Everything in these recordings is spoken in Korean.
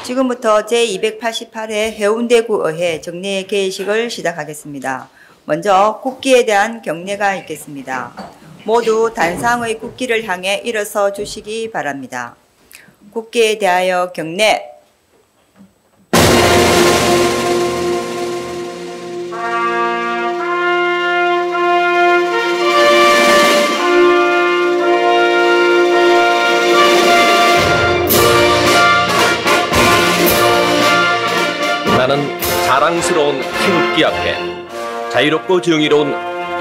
지금부터 제288회 해운대구 의회 정례 개회식을 시작하겠습니다. 먼저 국기에 대한 경례가 있겠습니다. 모두 단상의 국기를 향해 일어서 주시기 바랍니다. 국기에 대하여 경례. 나는 자랑스러운 태극기 앞에 자유롭고 정의로운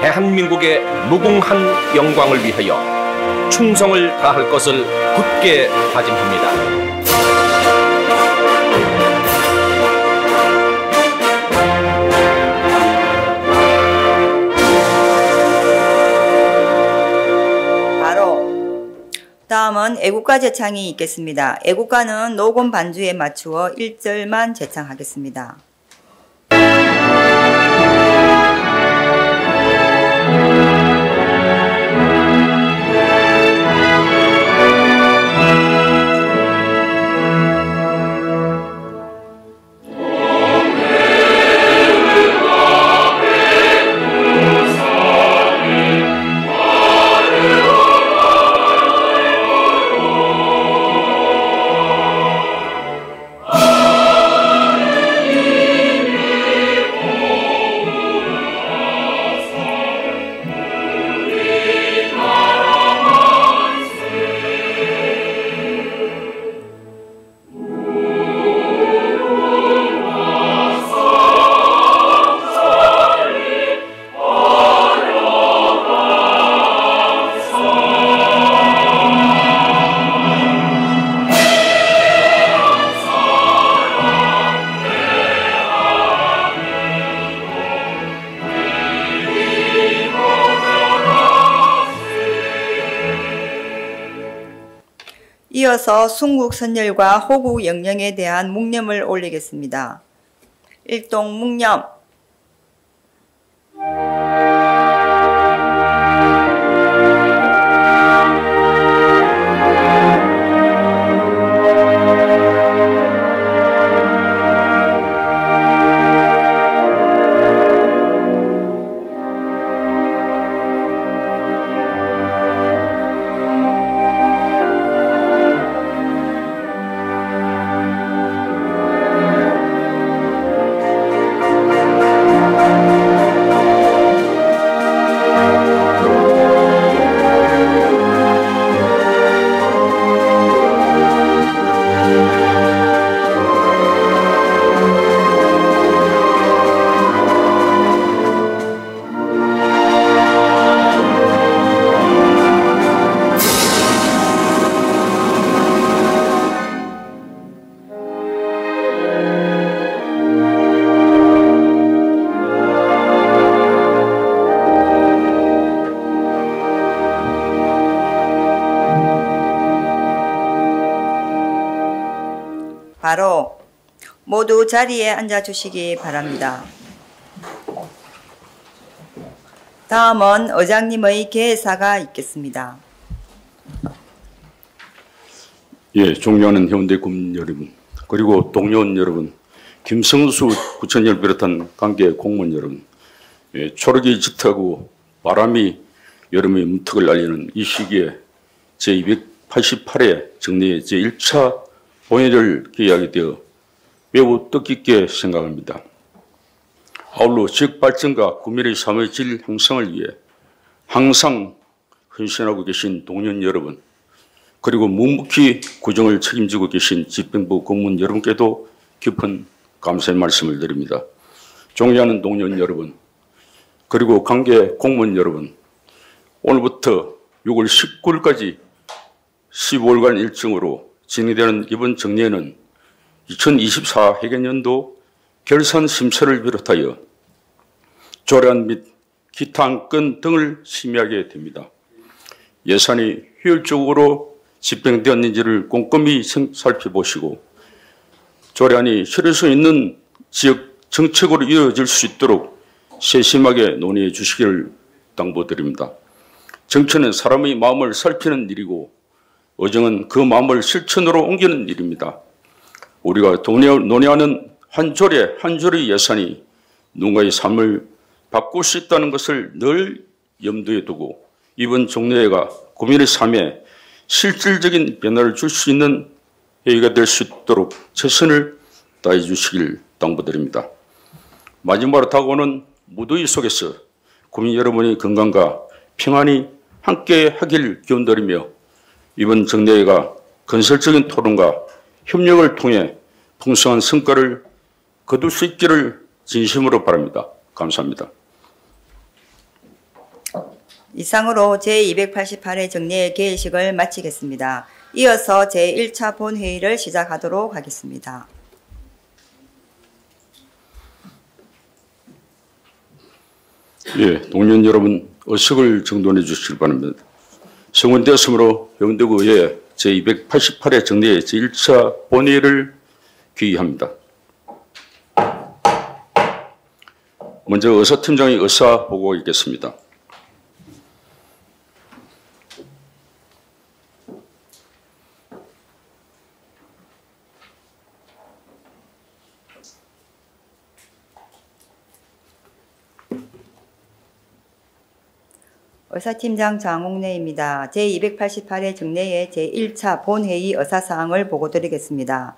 대한민국의 무궁한 영광을 위하여 충성을 다할 것을 굳게 다짐합니다. 다음은 애국가 제창이 있겠습니다. 애국가는 녹음 반주에 맞추어 1절만 제창하겠습니다. 이어서 순국선열과 호국영령에 대한 묵념을 올리겠습니다. 일동 묵념. 바로 모두 자리에 앉아 주시기 바랍니다. 다음은 의장님의 개사가 있겠습니다. 예, 존경하는 해운대 국민 여러분, 그리고 동료원 여러분, 김성수 구청장을 비롯한 관계 공무원 여러분, 예, 초록이 짙하고 바람이 여름의 문턱을 알리는 이 시기에 제288회 정례 제1차 본회를 개의하게 되어 매우 뜻깊게 생각합니다. 아울러 지역 발전과 국민의 삶의 질 향상을 위해 항상 헌신하고 계신 동료 여러분, 그리고 묵묵히 구정을 책임지고 계신 집행부 공무원 여러분께도 깊은 감사의 말씀을 드립니다. 존경하는 동료 여러분, 그리고 관계 공무원 여러분, 오늘부터 6월 19일까지 15일간 일정으로 진행되는 이번 정례는 2024 회계년도 결산 심사를 비롯하여 조례안 및 기타 안건 등을 심의하게 됩니다. 예산이 효율적으로 집행되었는지를 꼼꼼히 살펴보시고 조례안이 실효성 있는 지역 정책으로 이어질 수 있도록 세심하게 논의해 주시기를 당부드립니다. 정치는 사람의 마음을 살피는 일이고 의정은 그 마음을 실천으로 옮기는 일입니다. 우리가 논의하는 한 조의 예산이 누군가의 삶을 바꿀 수 있다는 것을 늘 염두에 두고 이번 종례회가 국민의 삶에 실질적인 변화를 줄 수 있는 회의가 될 수 있도록 최선을 다해 주시길 당부드립니다. 마지막으로 다가오는 무더위 속에서 국민 여러분의 건강과 평안이 함께 하길 기원드리며 이번 정례회가 건설적인 토론과 협력을 통해 풍성한 성과를 거둘 수 있기를 진심으로 바랍니다. 감사합니다. 이상으로 제288회 정례회 개회식을 마치겠습니다. 이어서 제1차 본회의를 시작하도록 하겠습니다. 예, 동료 여러분 의석을 정돈해 주시기 바랍니다. 성원되었으므로 해운대구의회 제288회 정례회 제1차 본회의를 기의합니다. 먼저 의사팀장의 의사 보고 있겠습니다. 의사팀장 장홍래입니다. 제288회 정례회 제1차 본회의 의사사항을 보고드리겠습니다.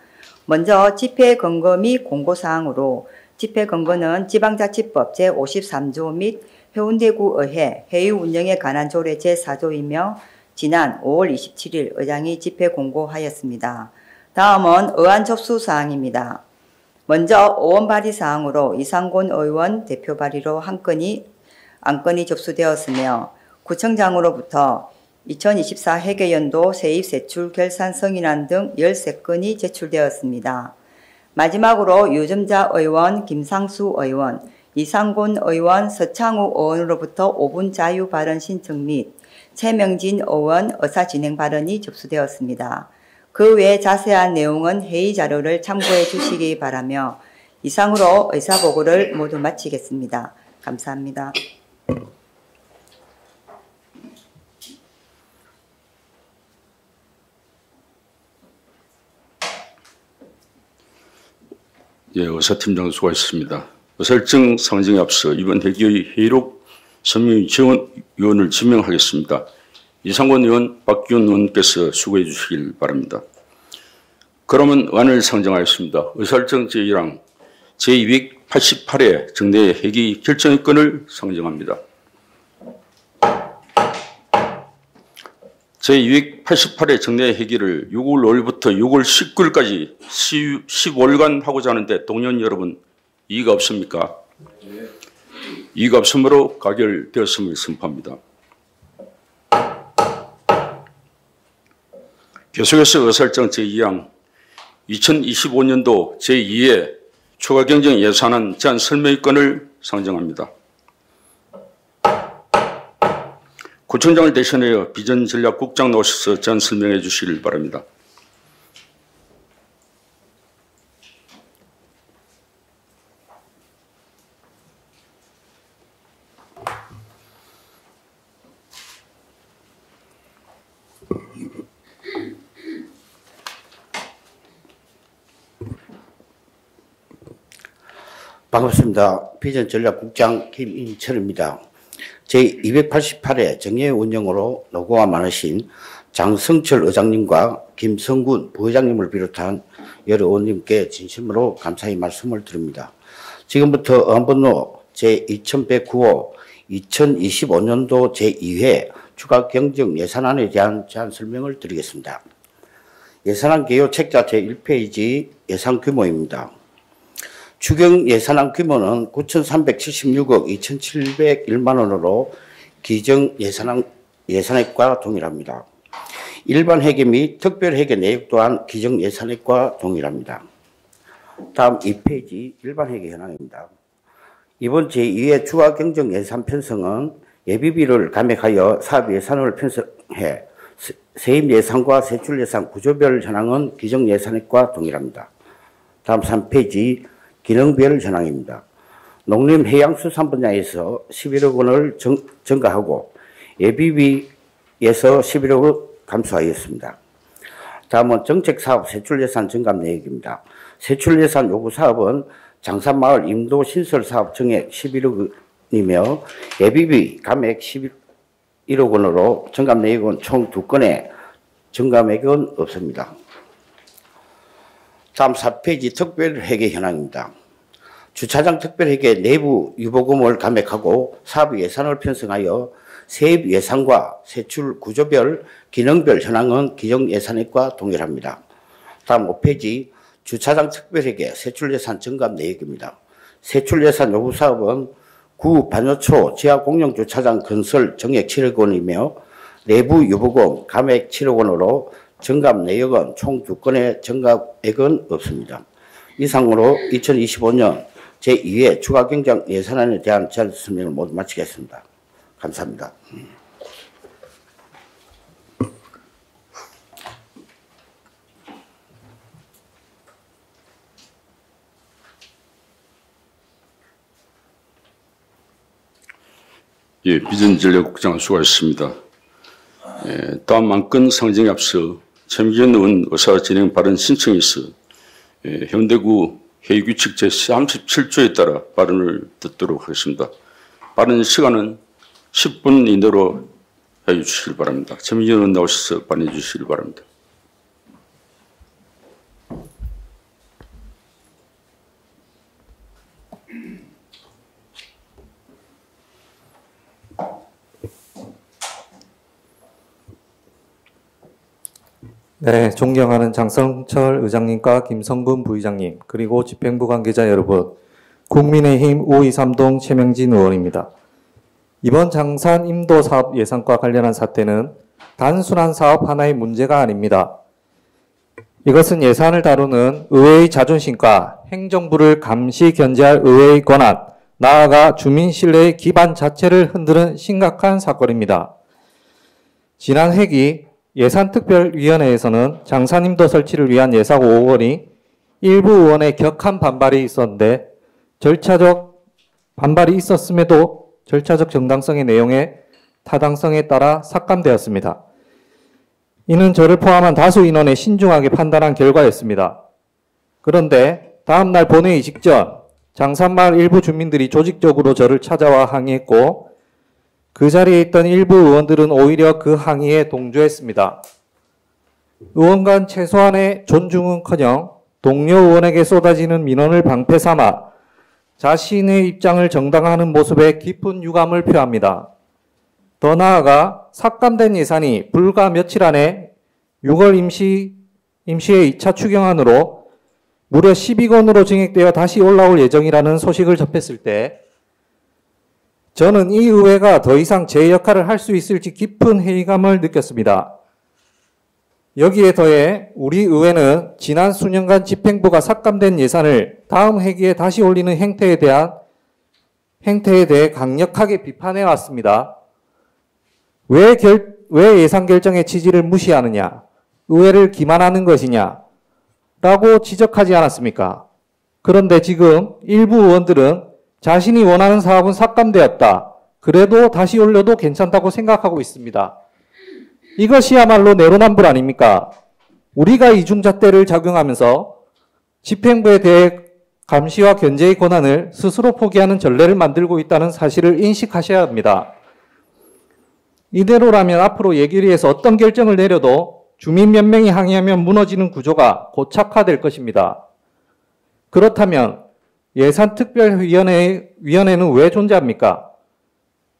먼저 집회건거 및 공고사항으로 집회건거는 지방자치법 제53조 및 해운대구의회 회의 운영에 관한 조례 제4조이며 지난 5월 27일 의장이 집회 공고하였습니다. 다음은 의안 접수사항입니다. 먼저 의원 발의사항으로 이상곤 의원 대표 발의로 안건이 접수되었으며 구청장으로부터 2024 회계연도 세입세출 결산 승인안 등 13건이 제출되었습니다. 마지막으로 유점자 의원, 김상수 의원, 이상곤 의원, 서창우 의원으로부터 5분 자유 발언 신청 및 최명진 의원 의사 진행 발언이 접수되었습니다. 그 외 자세한 내용은 회의 자료를 참고해 주시기 바라며 이상으로 의사보고를 모두 마치겠습니다. 감사합니다. 예, 의사팀장 수고하셨습니다. 의사일정 상정에 앞서 이번 회기의 회의록 선임 지원위원을 지명하겠습니다. 이상권 의원, 박기훈 의원께서 수고해 주시길 바랍니다. 그러면 의안을 상정하였습니다. 의사일정 제1항 제288회 정례회 회기 결정의 건을 상정합니다. 제288회 정례회 회기를 6월 5일부터 6월 19일까지 15일간 하고자 하는데 동료 여러분 이의가 없습니까? 네. 이의가 없으므로 가결되었음을 선포합니다. 계속해서 의사일정 제2항 2025년도 제2회 추가경정 예산안 제안 설명의 건을 상정합니다. 구청장을 대신하여 비전전략국장 나오셔서 제안 설명해 주시길 바랍니다. 반갑습니다. 비전전략국장 김인철입니다. 제288회 정례회 운영으로 노고가 많으신 장성철 의장님과 김성군 부회장님을 비롯한 여러 의원님께 진심으로 감사의 말씀을 드립니다. 지금부터 의안번호 제2109호 2025년도 제2회 추가 경정 예산안에 대한 제안 설명을 드리겠습니다. 예산안 개요 책자 제1페이지 예산 규모입니다. 추경 예산안 규모는 9,376억 2,701만 원으로 기정 예산액과 동일합니다. 일반 회계 및 특별 회계 내역 또한 기정 예산액과 동일합니다. 다음 2페이지 일반 회계 현황입니다. 이번 제2회 추가 경정 예산 편성은 예비비를 감액하여 사업 예산을 편성해 세입 예산과 세출 예산 구조별 현황은 기정 예산액과 동일합니다. 다음 3페이지 기능별 현황입니다. 농림해양수산 분야에서 11억 원을 증가하고 예비비에서 11억을 감소하였습니다. 다음은 정책사업 세출예산 증감 내역입니다. 세출예산 요구 사업은 장산마을 임도 신설사업 증액 11억 원이며 예비비 감액 11억 원으로 증감 내역은 총 2건에 증감액은 없습니다. 다음 4페이지 특별회계 현황입니다. 주차장 특별회계 내부 유보금을 감액하고 사업 예산을 편성하여 세입 예산과 세출 구조별, 기능별 현황은 기정 예산액과 동일합니다. 다음 5페이지 주차장 특별회계 세출예산 증감 내역입니다. 세출예산 요구 사업은 구 반여초 지하 공영주차장 건설 정액 7억 원이며 내부 유보금 감액 7억 원으로 증감 내역은 총 2건의 증감액은 없습니다. 이상으로 2025년 제2회 추가경정 예산안에 대한 설명을 모두 마치겠습니다. 감사합니다. 예, 비전전략국장 수고하셨습니다. 다음 안건 상정에 앞서 최민준 의원 의사 진행 발언 신청에 있어 현대구 회의규칙 제37조에 따라 발언을 듣도록 하겠습니다. 발언 시간은 10분 이내로 해 주시길 바랍니다. 최민준 의원 나오셔서 발언해 주시길 바랍니다. 네, 존경하는 장성철 의장님과 김성근 부의장님, 그리고 집행부 관계자 여러분, 국민의힘 우의삼동 최명진 의원입니다. 이번 장산 임도 사업 예산과 관련한 사태는 단순한 사업 하나의 문제가 아닙니다. 이것은 예산을 다루는 의회의 자존심과 행정부를 감시 견제할 의회의 권한, 나아가 주민 신뢰의 기반 자체를 흔드는 심각한 사건입니다. 지난 회기 예산특별위원회에서는 장산임도 설치를 위한 예산 5억 원이 일부 의원의 격한 반발이 있었는데 절차적 반발이 있었음에도 절차적 정당성의 내용에 타당성에 따라 삭감되었습니다. 이는 저를 포함한 다수 인원의 신중하게 판단한 결과였습니다. 그런데 다음날 본회의 직전 장산마을 일부 주민들이 조직적으로 저를 찾아와 항의했고 그 자리에 있던 일부 의원들은 오히려 그 항의에 동조했습니다. 의원 간 최소한의 존중은커녕 동료 의원에게 쏟아지는 민원을 방패 삼아 자신의 입장을 정당화하는 모습에 깊은 유감을 표합니다. 더 나아가 삭감된 예산이 불과 며칠 안에 6월 임시의 2차 추경안으로 무려 12건으로 증액되어 다시 올라올 예정이라는 소식을 접했을 때 저는 이 의회가 더 이상 제 역할을 할 수 있을지 깊은 회의감을 느꼈습니다. 여기에 더해 우리 의회는 지난 수년간 집행부가 삭감된 예산을 다음 회기에 다시 올리는 행태에 대해 강력하게 비판해 왔습니다. 왜 예산 결정의 취지를 무시하느냐, 의회를 기만하는 것이냐 라고 지적하지 않았습니까? 그런데 지금 일부 의원들은 자신이 원하는 사업은 삭감되었다. 그래도 다시 올려도 괜찮다고 생각하고 있습니다. 이것이야말로 내로남불 아닙니까? 우리가 이중잣대를 작용하면서 집행부에 대해 감시와 견제의 권한을 스스로 포기하는 전례를 만들고 있다는 사실을 인식하셔야 합니다. 이대로라면 앞으로 예결위에서 어떤 결정을 내려도 주민 몇 명이 항의하면 무너지는 구조가 고착화될 것입니다. 그렇다면 예산특별위원회는 왜 존재합니까?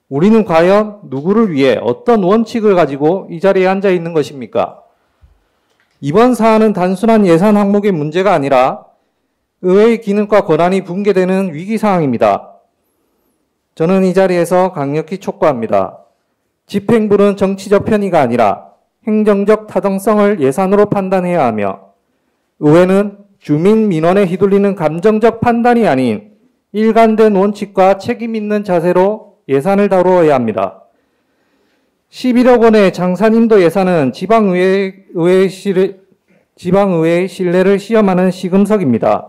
우리는 과연 누구를 위해 어떤 원칙을 가지고 이 자리에 앉아 있는 것입니까? 이번 사안은 단순한 예산 항목의 문제가 아니라 의회의 기능과 권한이 붕괴되는 위기 상황입니다. 저는 이 자리에서 강력히 촉구합니다. 집행부는 정치적 편의가 아니라 행정적 타당성을 예산으로 판단해야 하며 의회는 주민 민원에 휘둘리는 감정적 판단이 아닌 일관된 원칙과 책임 있는 자세로 예산을 다루어야 합니다. 11억 원의 장산임도 예산은 지방의회의 신뢰를 시험하는 시금석입니다.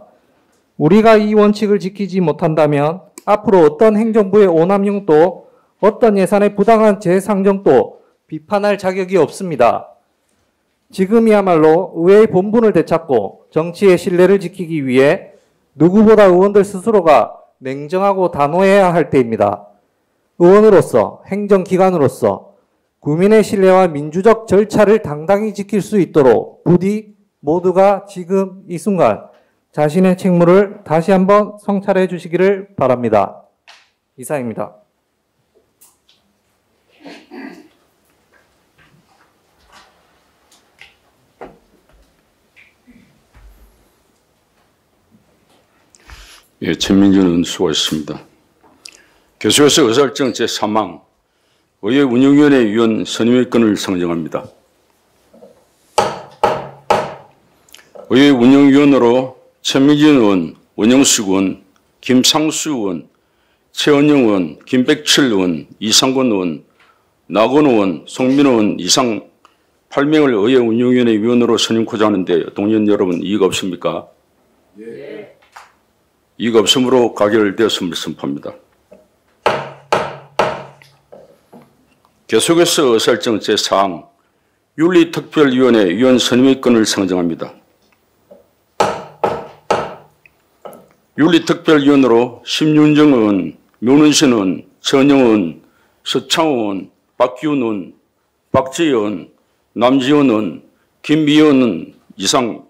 우리가 이 원칙을 지키지 못한다면 앞으로 어떤 행정부의 오남용도 어떤 예산의 부당한 재상정도 비판할 자격이 없습니다. 지금이야말로 의회의 본분을 되찾고 정치의 신뢰를 지키기 위해 누구보다 의원들 스스로가 냉정하고 단호해야 할 때입니다. 의원으로서, 행정기관으로서 국민의 신뢰와 민주적 절차를 당당히 지킬 수 있도록 부디 모두가 지금 이 순간 자신의 책무를 다시 한번 성찰해 주시기를 바랍니다. 이상입니다. 예, 최민준 의원 수고하셨습니다. 계속해서 의사일정 제3항 의회 운영위원회 위원 선임의 건을 상정합니다. 의회 운영위원으로 최민준 의원, 원영숙 의원, 김상수 의원, 최은영 의원, 김백철 의원, 이상권 의원, 나건 의원, 송민호 의원 이상 8명을 의회 운영위원회 위원으로 선임코자 하는데 동의원 여러분 이의가 없습니까? 예. 이의가 없으므로 가결되었음을 선포합니다. 계속해서 의사일정 제4항 윤리특별위원회 위원 선임의 건을 상정합니다. 윤리특별위원으로 심윤정 의원, 묘는신 의원, 전영 의원, 서창호 의원, 박기훈 의원, 박지혜 의원, 남지원 의원, 김미연 의원 이상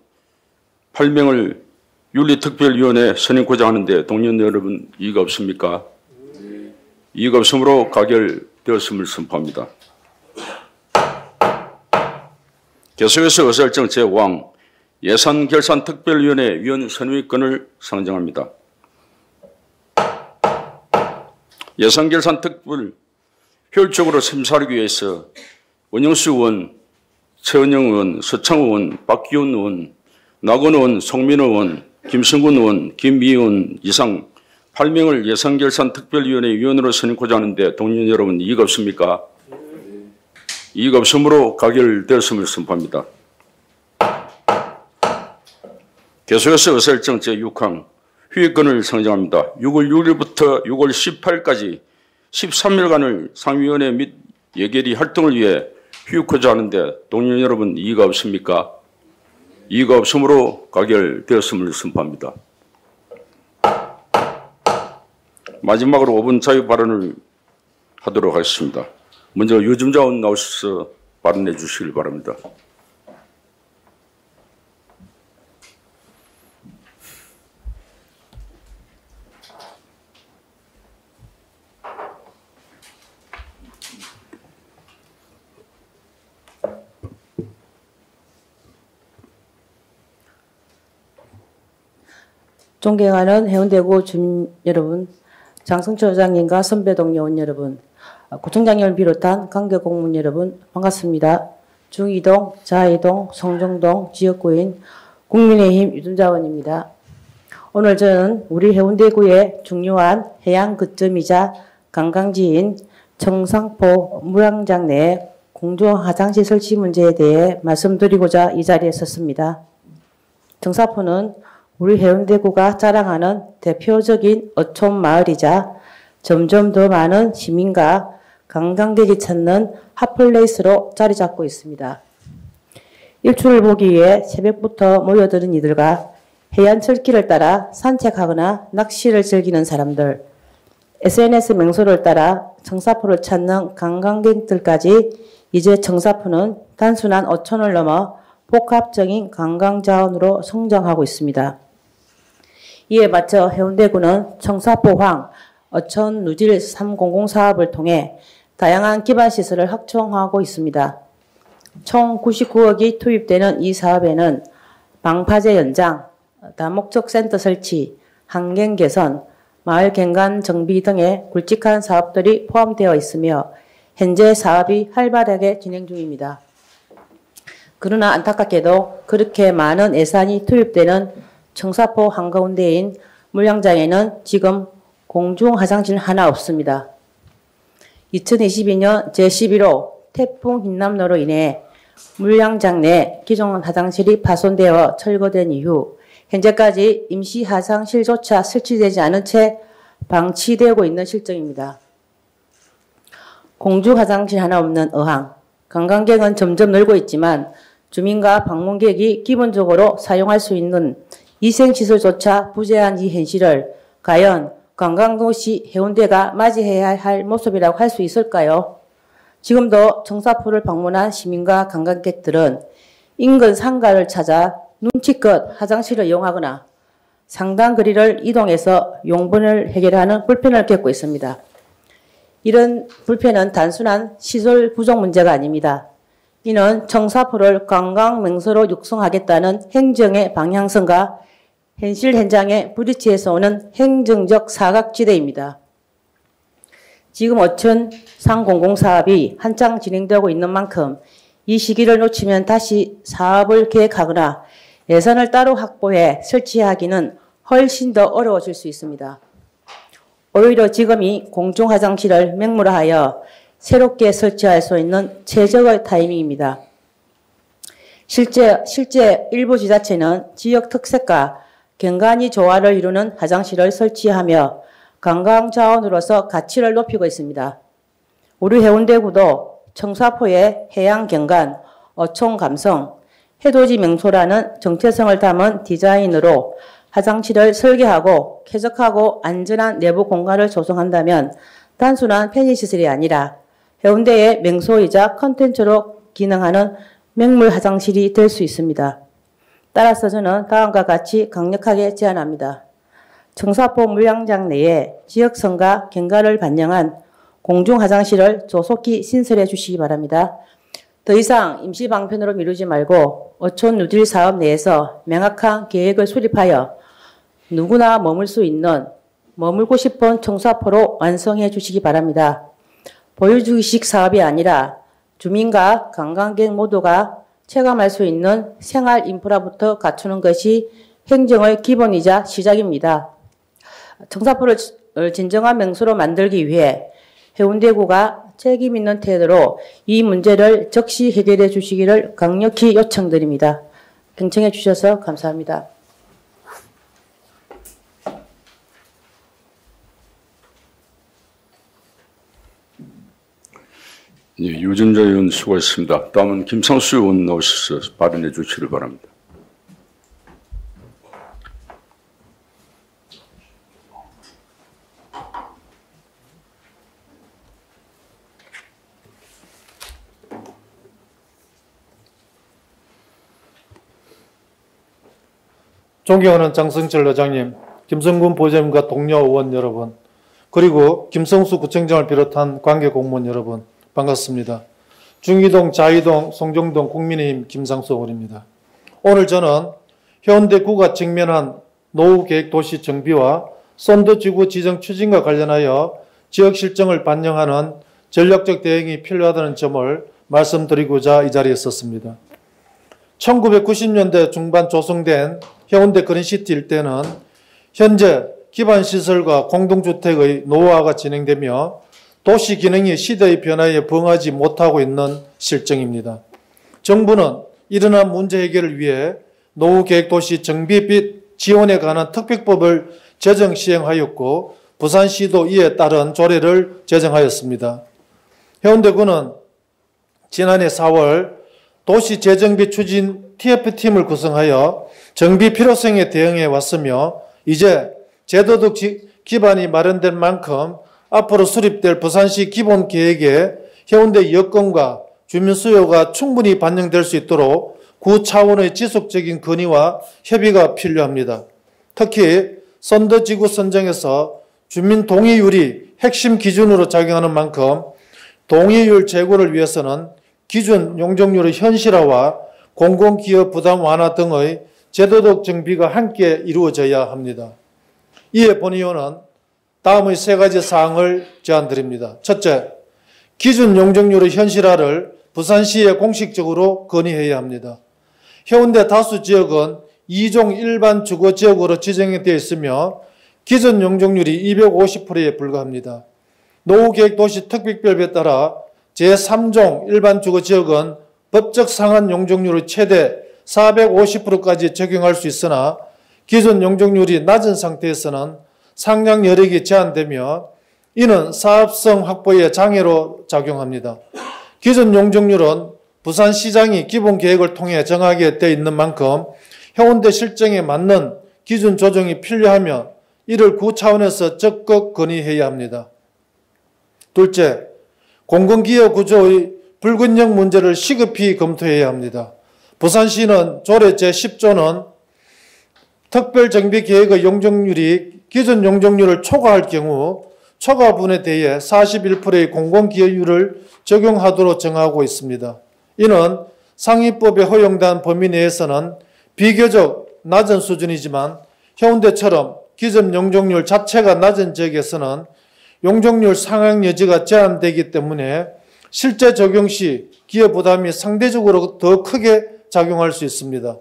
8명을 윤리특별위원회 선임코자 하는데 동의원 여러분 이의가 없습니까? 이의가 없으므로 가결되었음을 선포합니다. 계속해서 의사일정 제5항 예산결산특별위원회 위원 선임의 건을 상정합니다. 예산결산특별 효율적으로 심사하기 위해서 원영수 의원, 최은영 의원, 서창호 의원, 박기훈 의원, 나건 의원, 송민호 의원, 김승근 의원, 김미 의원 이상 8명을 예산결산특별위원회 위원으로 선임코자 하는데 동의원 여러분 이의가 없습니까? 이의가 없으므로 가결되었음을 선포합니다. 계속해서 의사일정 제6항 휴회건을 상정합니다. 6월 6일부터 6월 18일까지 13일간을 상위위원회 및 예결위 활동을 위해 휴익코자 하는데 동의원 여러분 이의가 없습니까? 이의가 없으므로 가결되었음을 선포합니다. 마지막으로 5분 자유 발언을 하도록 하겠습니다. 먼저 유증자 의원 나오셔서 발언해 주시길 바랍니다. 존경하는 해운대구 주민 여러분, 장성철 의장님과 선배 동료 의원 여러분, 구청장님을 비롯한 관계 공무원 여러분 반갑습니다. 중이동, 자이동, 성정동 지역구인 국민의힘 유준자 의원입니다. 오늘 저는 우리 해운대구의 중요한 해양 거점이자 관광지인 청상포 물양장 내 공중 화장실 설치 문제에 대해 말씀드리고자 이 자리에 섰습니다. 청사포는 우리 해운대구가 자랑하는 대표적인 어촌 마을이자 점점 더 많은 시민과 관광객이 찾는 핫플레이스로 자리 잡고 있습니다. 일출을 보기 위해 새벽부터 모여드는 이들과 해안철길을 따라 산책하거나 낚시를 즐기는 사람들, SNS 명소를 따라 청사포를 찾는 관광객들까지 이제 청사포는 단순한 어촌을 넘어 복합적인 관광자원으로 성장하고 있습니다. 이에 맞춰 해운대구는 청사포황 어촌 누질 300 사업을 통해 다양한 기반시설을 확충하고 있습니다. 총 99억이 투입되는 이 사업에는 방파제 연장, 다목적 센터 설치, 환경 개선, 마을 경관 정비 등의 굵직한 사업들이 포함되어 있으며 현재 사업이 활발하게 진행 중입니다. 그러나 안타깝게도 그렇게 많은 예산이 투입되는 청사포 한가운데인 물양장에는 지금 공중 화장실 하나 없습니다. 2022년 제11호 태풍 흰남노로 인해 물양장 내 기존 화장실이 파손되어 철거된 이후 현재까지 임시 화장실조차 설치되지 않은 채 방치되고 있는 실정입니다. 공중 화장실 하나 없는 어항, 관광객은 점점 늘고 있지만 주민과 방문객이 기본적으로 사용할 수 있는 위생시설조차 부재한 이 현실을 과연 관광도시 해운대가 맞이해야 할 모습이라고 할 수 있을까요? 지금도 청사포를 방문한 시민과 관광객들은 인근 상가를 찾아 눈치껏 화장실을 이용하거나 상당 거리를 이동해서 용분을 해결하는 불편을 겪고 있습니다. 이런 불편은 단순한 시설 부족 문제가 아닙니다. 이는 청사포를 관광 명소로 육성하겠다는 행정의 방향성과 현실 현장에 부딪히에서 오는 행정적 사각지대입니다. 지금 어촌 상공공사업이 한창 진행되고 있는 만큼 이 시기를 놓치면 다시 사업을 계획하거나 예산을 따로 확보해 설치하기는 훨씬 더 어려워질 수 있습니다. 오히려 지금이 공중화장실을 맹물화하여 새롭게 설치할 수 있는 최적의 타이밍입니다. 실제 일부 지자체는 지역 특색과 경관이 조화를 이루는 화장실을 설치하며 관광 자원으로서 가치를 높이고 있습니다. 우리 해운대구도 청사포의 해양 경관, 어촌 감성, 해돋이 명소라는 정체성을 담은 디자인으로 화장실을 설계하고 쾌적하고 안전한 내부 공간을 조성한다면 단순한 편의시설이 아니라 해운대의 명소이자 컨텐츠로 기능하는 맹물 화장실이 될 수 있습니다. 따라서 저는 다음과 같이 강력하게 제안합니다. 청사포 물량장 내에 지역성과 경관을 반영한 공중화장실을 조속히 신설해 주시기 바랍니다. 더 이상 임시방편으로 미루지 말고 어촌 누질 사업 내에서 명확한 계획을 수립하여 누구나 머물고 싶은 청사포로 완성해 주시기 바랍니다. 보유주의식 사업이 아니라 주민과 관광객 모두가 체감할 수 있는 생활 인프라부터 갖추는 것이 행정의 기본이자 시작입니다. 청사포를 진정한 명소로 만들기 위해 해운대구가 책임 있는 태도로 이 문제를 적시 해결해 주시기를 강력히 요청드립니다. 경청해 주셔서 감사합니다. 예, 유전자 의원 수고하셨습니다. 다음은 김상수 의원 나오셔서 발언해 주시길 바랍니다. 존경하는 장성철 의장님, 김성군 보좌님과 동료 의원 여러분, 그리고 김성수 구청장을 비롯한 관계 공무원 여러분, 반갑습니다. 중이동, 자이동, 송정동 국민의힘 김상수 의원입니다. 오늘 저는 해운대구가 직면한 노후계획도시 정비와 썬더지구 지정 추진과 관련하여 지역 실정을 반영하는 전략적 대응이 필요하다는 점을 말씀드리고자 이 자리에 섰습니다. 1990년대 중반 조성된 해운대 그린시티 일대는 현재 기반시설과 공동주택의 노후화가 진행되며 도시 기능이 시대의 변화에 부응하지 못하고 있는 실정입니다. 정부는 일어난 문제 해결을 위해 노후계획도시 정비빚 지원에 관한 특별법을 제정 시행하였고 부산시도 이에 따른 조례를 제정하였습니다. 해운대구는 지난해 4월 도시재정비 추진 TF팀을 구성하여 정비 필요성에 대응해 왔으며 이제 제도적 기반이 마련된 만큼 앞으로 수립될 부산시 기본계획에 해운대 여건과 주민 수요가 충분히 반영될 수 있도록 구 차원의 지속적인 건의와 협의가 필요합니다. 특히 썬더지구 선정에서 주민 동의율이 핵심 기준으로 작용하는 만큼 동의율 제고를 위해서는 기준 용적률의 현실화와 공공기업 부담 완화 등의 제도적 정비가 함께 이루어져야 합니다. 이에 본의원은 다음의 세 가지 사항을 제안드립니다. 첫째, 기준 용적률의 현실화를 부산시에 공식적으로 건의해야 합니다. 해운대 다수 지역은 2종 일반 주거지역으로 지정되어 있으며 기준 용적률이 250%에 불과합니다. 노후계획도시 특별법에 따라 제3종 일반 주거지역은 법적 상한 용적률의 최대 450%까지 적용할 수 있으나 기준 용적률이 낮은 상태에서는 상향 여력이 제한되며 이는 사업성 확보에 장애로 작용합니다. 기준 용적률은 부산시장이 기본계획을 통해 정하게 돼 있는 만큼 해운대 실정에 맞는 기준 조정이 필요하며 이를 구 차원에서 적극 건의해야 합니다. 둘째, 공공기여 구조의 불균형 문제를 시급히 검토해야 합니다. 부산시는 조례 제10조는 특별정비계획의 용적률이 기존 용적률을 초과할 경우 초과분에 대해 41%의 공공기여율을 적용하도록 정하고 있습니다. 이는 상위법에 허용된 범위 내에서는 비교적 낮은 수준이지만 해운대처럼 기존 용적률 자체가 낮은 지역에서는 용적률 상향 여지가 제한되기 때문에 실제 적용 시 기여 부담이 상대적으로 더 크게 작용할 수 있습니다.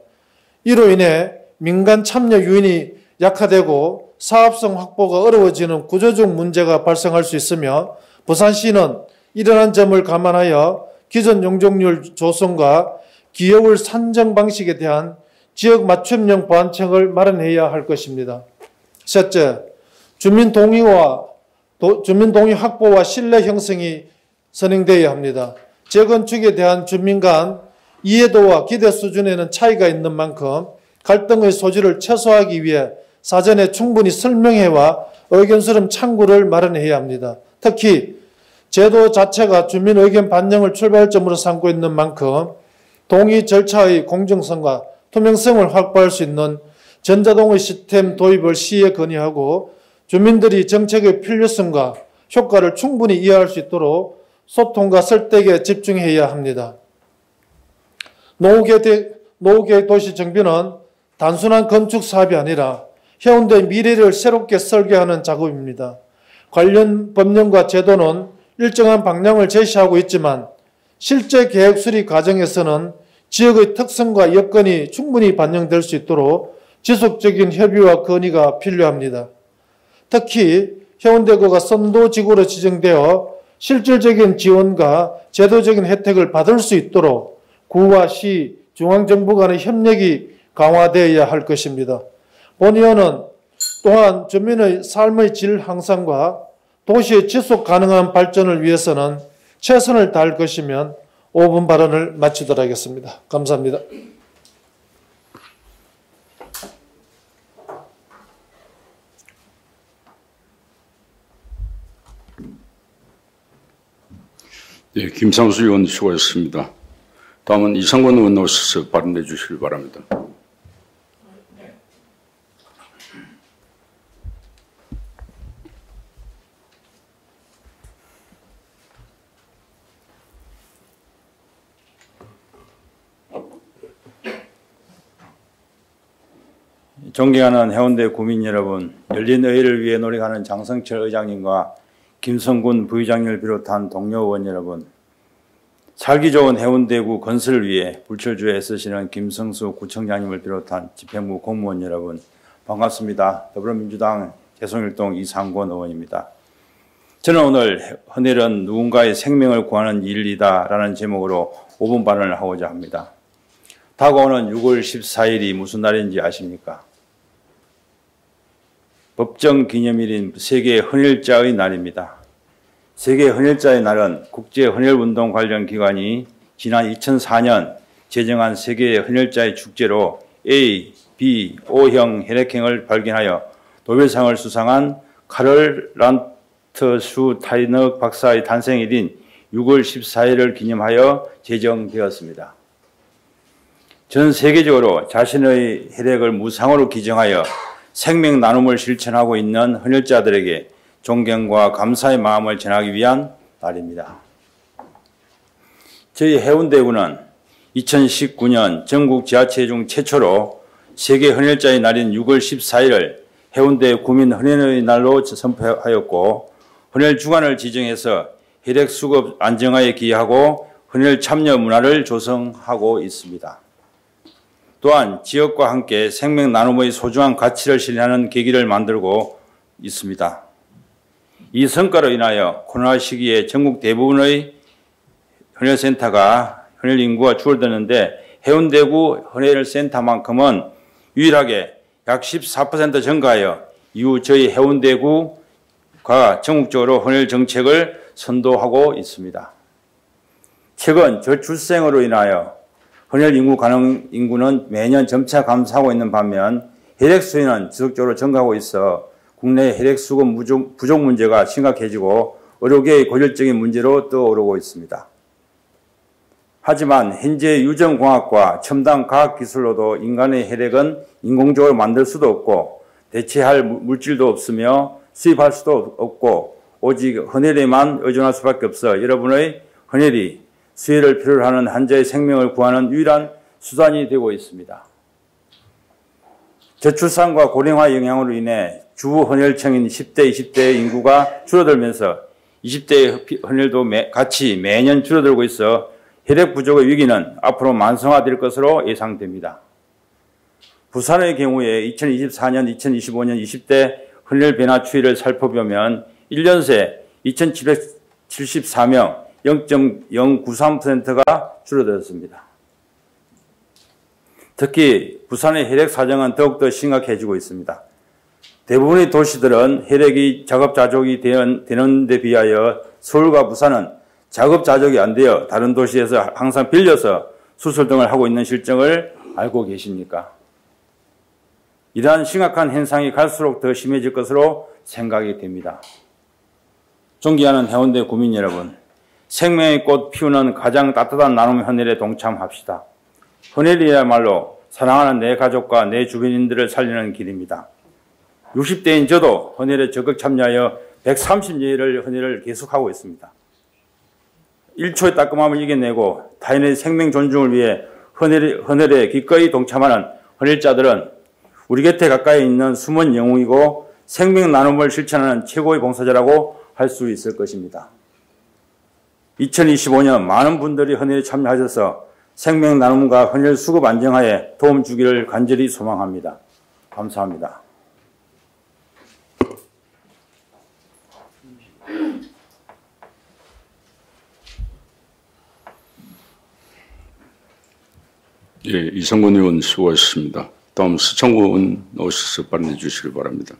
이로 인해 민간 참여 요인이 약화되고 사업성 확보가 어려워지는 구조적 문제가 발생할 수 있으며 부산시는 이러한 점을 감안하여 기존 용적률 조성과 기여율 산정 방식에 대한 지역 맞춤형 보완책을 마련해야 할 것입니다. 셋째, 주민 동의 확보와 신뢰 형성이 선행되어야 합니다. 재건축에 대한 주민 간 이해도와 기대 수준에는 차이가 있는 만큼 갈등의 소지를 최소화하기 위해 사전에 충분히 설명회와 의견 수렴 창구를 마련해야 합니다. 특히 제도 자체가 주민 의견 반영을 출발점으로 삼고 있는 만큼 동의 절차의 공정성과 투명성을 확보할 수 있는 전자동의 시스템 도입을 시에 건의하고 주민들이 정책의 필요성과 효과를 충분히 이해할 수 있도록 소통과 설득에 집중해야 합니다. 노후계획 도시 정비는 단순한 건축 사업이 아니라 해운대의 미래를 새롭게 설계하는 작업입니다. 관련 법령과 제도는 일정한 방향을 제시하고 있지만 실제 계획 수립 과정에서는 지역의 특성과 여건이 충분히 반영될 수 있도록 지속적인 협의와 건의가 필요합니다. 특히 해운대구가 선도지구로 지정되어 실질적인 지원과 제도적인 혜택을 받을 수 있도록 구와 시, 중앙정부 간의 협력이 강화되어야 할 것입니다. 본 의원은 또한 주민의 삶의 질 향상과 도시의 지속 가능한 발전을 위해서는 최선을 다할 것이면 5분 발언을 마치도록 하겠습니다. 감사합니다. 네, 김상수 의원 수고하셨습니다. 다음은 이상권 의원 나오셔서 발언해 주시기 바랍니다. 존경하는 해운대 구민 여러분, 열린 의회를 위해 노력하는 장성철 의장님과 김성군 부의장님을 비롯한 동료 의원 여러분, 살기 좋은 해운대구 건설을 위해 불철주에 애쓰시는 김성수 구청장님을 비롯한 집행부 공무원 여러분, 반갑습니다. 더불어민주당 개성일동 이상권 의원입니다. 저는 오늘 헌혈은 누군가의 생명을 구하는 일이다 라는 제목으로 5분 발언을 하고자 합니다. 다가오는 6월 14일이 무슨 날인지 아십니까? 법정 기념일인 세계 헌혈자의 날입니다. 세계 헌혈자의 날은 국제 헌혈운동 관련 기관이 지난 2004년 제정한 세계 헌혈자의 축제로 A, B, O형 혈액형을 발견하여 노벨상을 수상한 카럴 란트슈타이너 박사의 탄생일인 6월 14일을 기념하여 제정되었습니다. 전 세계적으로 자신의 혈액을 무상으로 기증하여 생명 나눔을 실천하고 있는 헌혈자들에게 존경과 감사의 마음을 전하기 위한 날입니다. 저희 해운대구는 2019년 전국 지자체 중 최초로 세계 헌혈자의 날인 6월 14일을 해운대 구민 헌혈의 날로 선포하였고 헌혈 주간을 지정해서 혈액 수급 안정화에 기여하고 헌혈 참여 문화를 조성하고 있습니다. 또한 지역과 함께 생명 나눔의 소중한 가치를 실현하는 계기를 만들고 있습니다. 이 성과로 인하여 코로나 시기에 전국 대부분의 헌혈센터가 헌혈 인구가 줄어드는데 해운대구 헌혈센터만큼은 유일하게 약 14% 증가하여 이후 저희 해운대구가 전국적으로 헌혈 정책을 선도하고 있습니다. 최근 저출생으로 인하여 헌혈 인구 가능 인구는 매년 점차 감소하고 있는 반면 혈액 수요는 지속적으로 증가하고 있어 국내 혈액 수급 부족 문제가 심각해지고 의료계의 고질적인 문제로 떠오르고 있습니다. 하지만 현재 유전공학과 첨단 과학기술로도 인간의 혈액은 인공적으로 만들 수도 없고 대체할 물질도 없으며 수입할 수도 없고 오직 헌혈에만 의존할 수밖에 없어 여러분의 헌혈이 수혈을 필요로 하는 환자의 생명을 구하는 유일한 수단이 되고 있습니다. 저출산과 고령화 영향으로 인해 주 헌혈층인 10대, 20대의 인구가 줄어들면서 20대의 헌혈도 같이 매년 줄어들고 있어 혈액 부족의 위기는 앞으로 만성화될 것으로 예상됩니다. 부산의 경우에 2024년, 2025년 20대 헌혈 변화 추이를 살펴보면 1년 새 2,774명 0.093%가 줄어들었습니다. 특히 부산의 혈액 사정은 더욱더 심각해지고 있습니다. 대부분의 도시들은 혈액이 자급자족이 되는 데 비하여 서울과 부산은 자급자족이 안 되어 다른 도시에서 항상 빌려서 수술 등을 하고 있는 실정을 알고 계십니까? 이러한 심각한 현상이 갈수록 더 심해질 것으로 생각이 됩니다. 존경하는 해운대 구민 여러분, 생명의 꽃 피우는 가장 따뜻한 나눔 헌혈에 동참합시다. 헌혈이야말로 사랑하는 내 가족과 내 주변인들을 살리는 길입니다. 60대인 저도 헌혈에 적극 참여하여 130여일을 헌혈을 계속하고 있습니다. 1초의 따끔함을 이겨내고 타인의 생명 존중을 위해 헌혈에 기꺼이 동참하는 헌혈자들은 우리 곁에 가까이 있는 숨은 영웅이고 생명 나눔을 실천하는 최고의 봉사자라고 할 수 있을 것입니다. 2025년 많은 분들이 헌혈에 참여하셔서 생명 나눔과 헌혈 수급 안정화에 도움 주기를 간절히 소망합니다. 감사합니다. 예, 이성근 의원 수고하셨습니다. 다음 서창구 의원 나오셔서 발언해 주시기 바랍니다.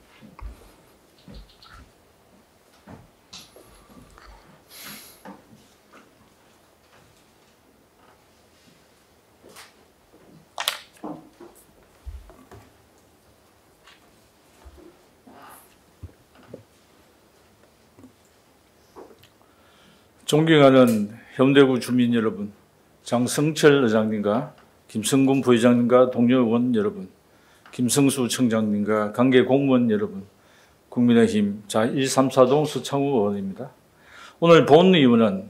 존경하는 해운대구 주민 여러분, 장성철 의장님과 김성군 부회장님과 동료 의원 여러분, 김성수 청장님과 관계 공무원 여러분, 국민의힘 자134동 서창우 의원입니다. 오늘 본 의원은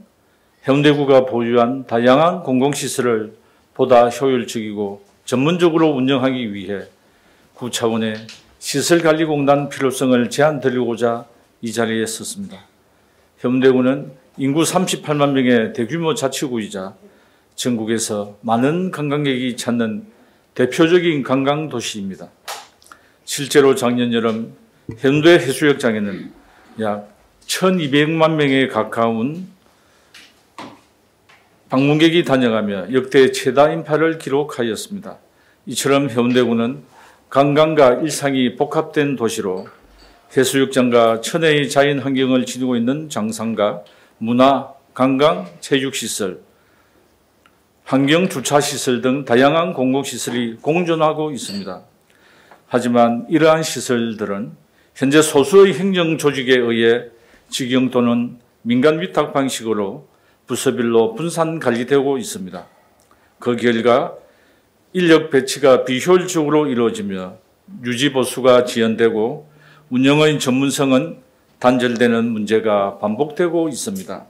해운대구가 보유한 다양한 공공시설을 보다 효율적이고 전문적으로 운영하기 위해 구 차원의 시설관리공단 필요성을 제안드리고자 이 자리에 섰습니다. 해운대구는 인구 38만 명의 대규모 자치구이자 전국에서 많은 관광객이 찾는 대표적인 관광도시입니다. 실제로 작년 여름 해운대 해수욕장에는 약 1,200만 명에 가까운 방문객이 다녀가며 역대 최다 인파를 기록하였습니다. 이처럼 해운대구는 관광과 일상이 복합된 도시로 해수욕장과 천혜의 자연 환경을 지니고 있는 장상가, 문화, 관광, 체육시설, 환경주차시설 등 다양한 공공시설이 공존하고 있습니다. 하지만 이러한 시설들은 현재 소수의 행정조직에 의해 직영 또는 민간 위탁 방식으로 부서별로 분산 관리되고 있습니다. 그 결과 인력 배치가 비효율적으로 이루어지며 유지보수가 지연되고 운영의 전문성은 단절되는 문제가 반복되고 있습니다.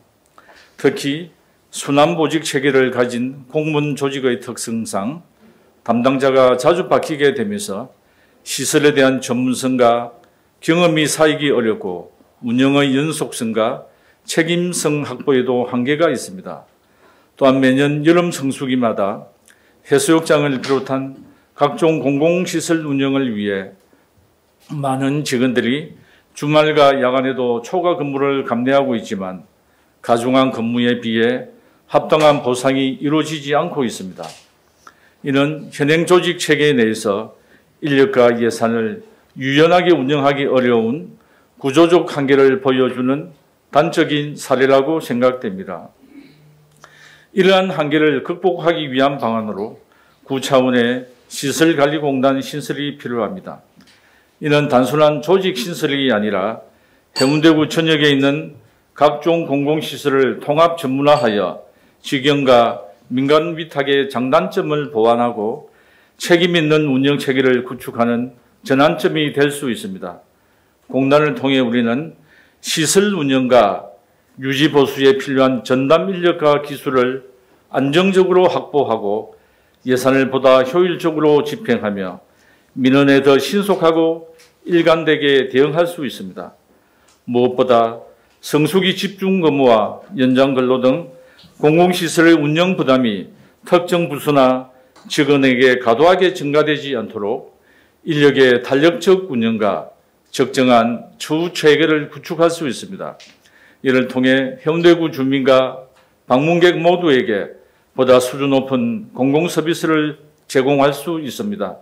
특히 순환보직 체계를 가진 공무원 조직의 특성상 담당자가 자주 바뀌게 되면서 시설에 대한 전문성과 경험이 쌓이기 어렵고 운영의 연속성과 책임성 확보에도 한계가 있습니다. 또한 매년 여름 성수기마다 해수욕장을 비롯한 각종 공공시설 운영을 위해 많은 직원들이 주말과 야간에도 초과 근무를 감내하고 있지만 가중한 근무에 비해 합당한 보상이 이루어지지 않고 있습니다. 이는 현행 조직 체계 내에서 인력과 예산을 유연하게 운영하기 어려운 구조적 한계를 보여주는 단적인 사례라고 생각됩니다. 이러한 한계를 극복하기 위한 방안으로 구 차원의 시설관리공단 신설이 필요합니다. 이는 단순한 조직 신설이 아니라 해운대구 전역에 있는 각종 공공시설을 통합 전문화하여 직영과 민간 위탁의 장단점을 보완하고 책임 있는 운영 체계를 구축하는 전환점이 될 수 있습니다. 공단을 통해 우리는 시설 운영과 유지 보수에 필요한 전담 인력과 기술을 안정적으로 확보하고 예산을 보다 효율적으로 집행하며 민원에 더 신속하고 일관되게 대응할 수 있습니다. 무엇보다 성수기 집중 근무와 연장 근로 등 공공시설의 운영 부담이 특정 부서나 직원에게 과도하게 증가되지 않도록 인력의 탄력적 운영과 적정한 추후 체계를 구축할 수 있습니다. 이를 통해 해운대구 주민과 방문객 모두에게 보다 수준 높은 공공서비스를 제공할 수 있습니다.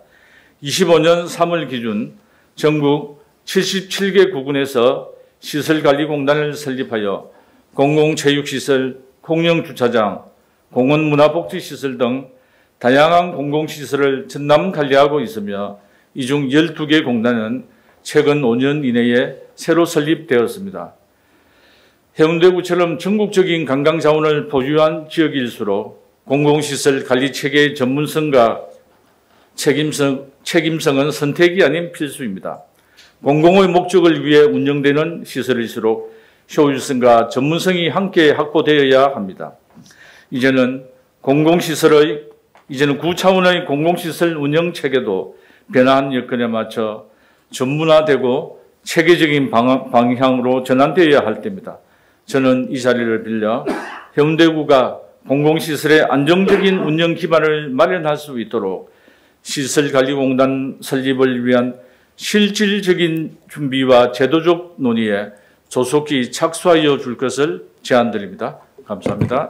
25년 3월 기준 전국 77개 구군에서 시설관리공단을 설립하여 공공체육시설, 공영주차장, 공원문화복지시설 등 다양한 공공시설을 전담 관리하고 있으며 이 중 12개 공단은 최근 5년 이내에 새로 설립되었습니다. 해운대구처럼 전국적인 관광자원을 보유한 지역일수록 공공시설 관리체계의 전문성과 책임성은 선택이 아닌 필수입니다. 공공의 목적을 위해 운영되는 시설일수록 효율성과 전문성이 함께 확보되어야 합니다. 이제는 구 차원의 공공시설 운영 체계도 변화한 여건에 맞춰 전문화되고 체계적인 방향으로 전환되어야 할 때입니다. 저는 이 자리를 빌려 해운대구가 공공시설의 안정적인 운영 기반을 마련할 수 있도록 시설관리공단 설립을 위한 실질적인 준비와 제도적 논의에 조속히 착수하여 줄 것을 제안드립니다. 감사합니다.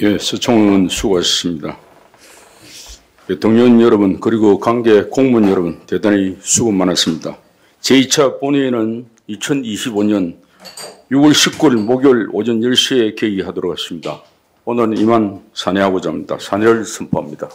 예, 서청원 수고하셨습니다. 동료원 여러분 그리고 관계 공무원 여러분 대단히 수고 많았습니다. 제2차 본회의는 2025년 6월 19일 목요일 오전 10시에 개의하도록 하겠습니다. 오늘 이만 산회하고자 합니다. 산회를 선포합니다.